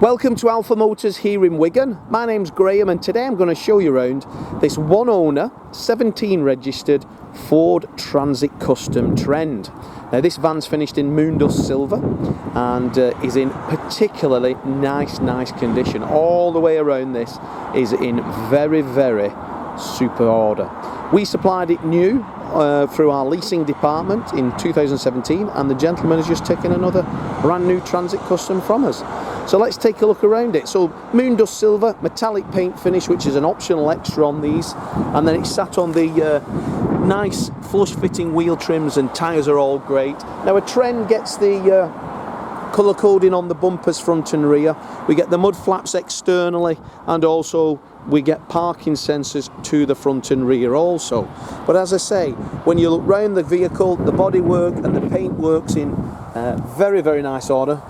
Welcome to Alpha Motors here in Wigan. My name's Graham and today I'm going to show you around this one owner, 17 registered Ford Transit Custom Trend. Now this van's finished in Moondust silver and is in particularly nice condition. All the way around this is in very super order. We supplied it new through our leasing department in 2017 and the gentleman has just taken another brand new Transit Custom from us. So let's take a look around it. So Moondust silver, metallic paint finish, which is an optional extra on these, and then it's sat on the nice flush fitting wheel trims and tyres are all great. Now a Trend gets the colour coding on the bumpers front and rear. We get the mud flaps externally and also we get parking sensors to the front and rear also. But as I say, when you look round the vehicle, the bodywork and the paint works in very nice order.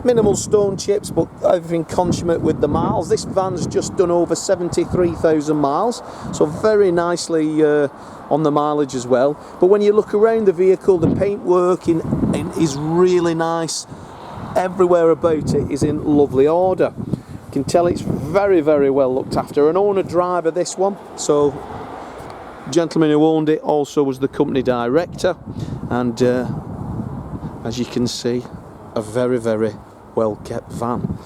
Minimal stone chips, but everything consummate with the miles. This van's just done over 73,000 miles, so very nicely on the mileage as well. But when you look around the vehicle, the paint work is really nice. Everywhere about it is in lovely order. You can tell it's very well looked after. An owner driver this one, so the gentleman who owned it also was the company director, and as you can see, a very well kept van.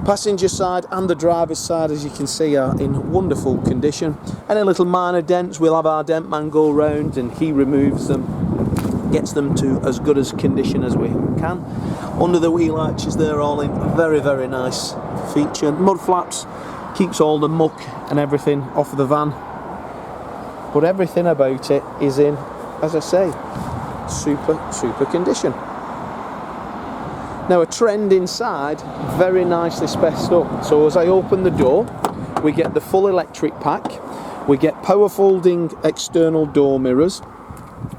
Passenger side and the driver's side, as you can see, are in wonderful condition. Any little minor dents, we'll have our dent man go round and he removes them, gets them to as good as condition as we can. Under the wheel arches, they're all in very nice feature. Mud flaps keeps all the muck and everything off the van, but everything about it is in, as I say, super condition. Now a Trend inside, very nicely spec'd up. So as I open the door, we get the full electric pack, we get power folding external door mirrors,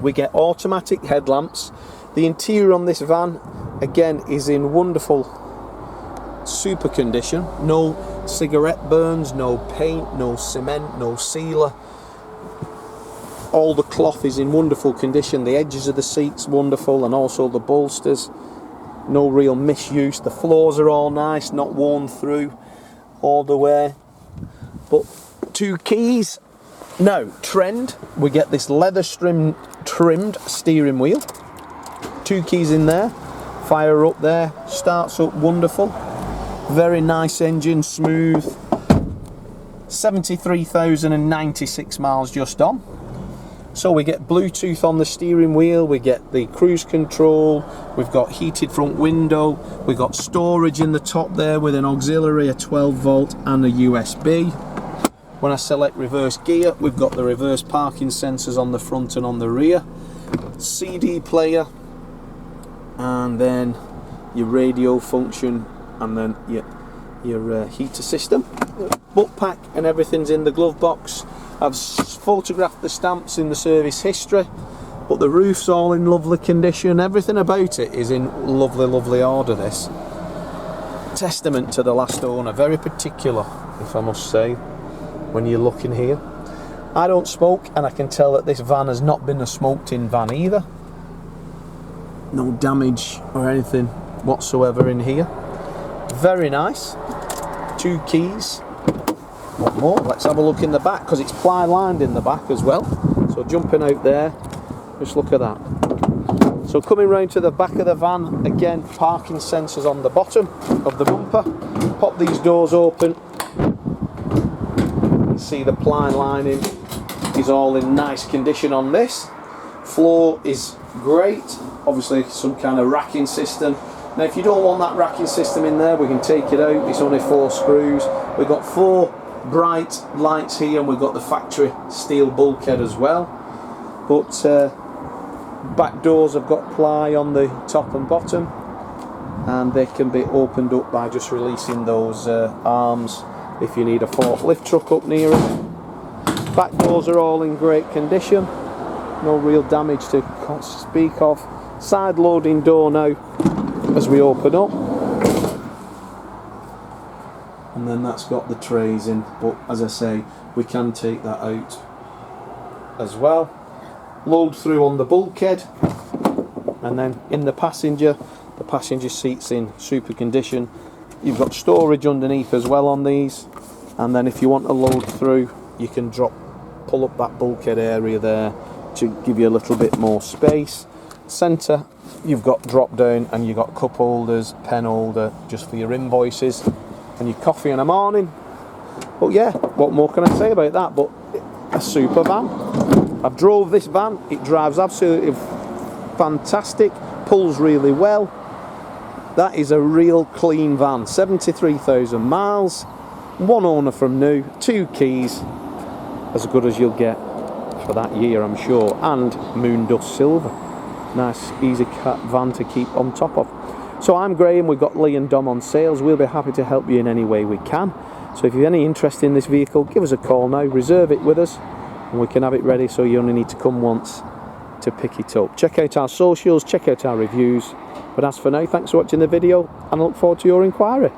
we get automatic headlamps. The interior on this van, again, is in wonderful, super condition. No cigarette burns, no paint, no cement, no sealer. All the cloth is in wonderful condition. The edges of the seats wonderful, and also the bolsters. No real misuse. The floors are all nice, not worn through all the way. But 2 keys. Now, Trend, we get this leather trimmed steering wheel. 2 keys in there. Fire up there. Starts up wonderful. Very nice engine, smooth. 73,096 miles just on. So we get Bluetooth on the steering wheel, we get the cruise control, we've got heated front window, we've got storage in the top there with an auxiliary, a 12 volt and a USB. When I select reverse gear, we've got the reverse parking sensors on the front and on the rear. CD player, and then your radio function, and then your heater system. Book pack and everything's in the glove box. I've photographed the stamps in the service history, but the roof's all in lovely condition. Everything about it is in lovely order. This testament to the last owner, very particular, if I must say, when you're looking here. I don't smoke, and I can tell that this van has not been a smoked in van either. No damage or anything whatsoever in here. Very nice. 2 keys. What more? Let's have a look in the back, because it's ply lined in the back as well. So jumping out there, just look at that. So coming round to the back of the van, again, parking sensors on the bottom of the bumper. Pop these doors open. You see the ply lining is all in nice condition on this. Floor is great. Obviously some kind of racking system. Now if you don't want that racking system in there, we can take it out. It's only 4 screws. We've got 4 bright lights here, and we've got the factory steel bulkhead as well. But back doors have got ply on the top and bottom, and they can be opened up by just releasing those arms if you need a forklift truck up near it. Back doors are all in great condition, no real damage to speak of. Side loading door now as we open up, and then that's got the trays in, but as I say, we can take that out as well. Load through on the bulkhead, and then in the passenger The passenger seat's in super condition. You've got storage underneath as well on these, and then if you want to load through, you can pull up that bulkhead area there to give you a little bit more space. Centre, you've got drop down, and you've got cup holders, pen holder just for your invoices and your coffee in the morning. But yeah, what more can I say about that? But a super van. I've drove this van, it drives absolutely fantastic, pulls really well. That is a real clean van. 73,000 miles, one owner from new, 2 keys, as good as you'll get for that year, I'm sure. And Moondust silver. Nice easy van to keep on top of. So I'm Graham, we've got Lee and Dom on sales. We'll be happy to help you in any way we can. So if you've any interest in this vehicle, give us a call now, reserve it with us, and we can have it ready, so you only need to come once to pick it up. Check out our socials, check out our reviews. But as for now, thanks for watching the video, and I look forward to your inquiry.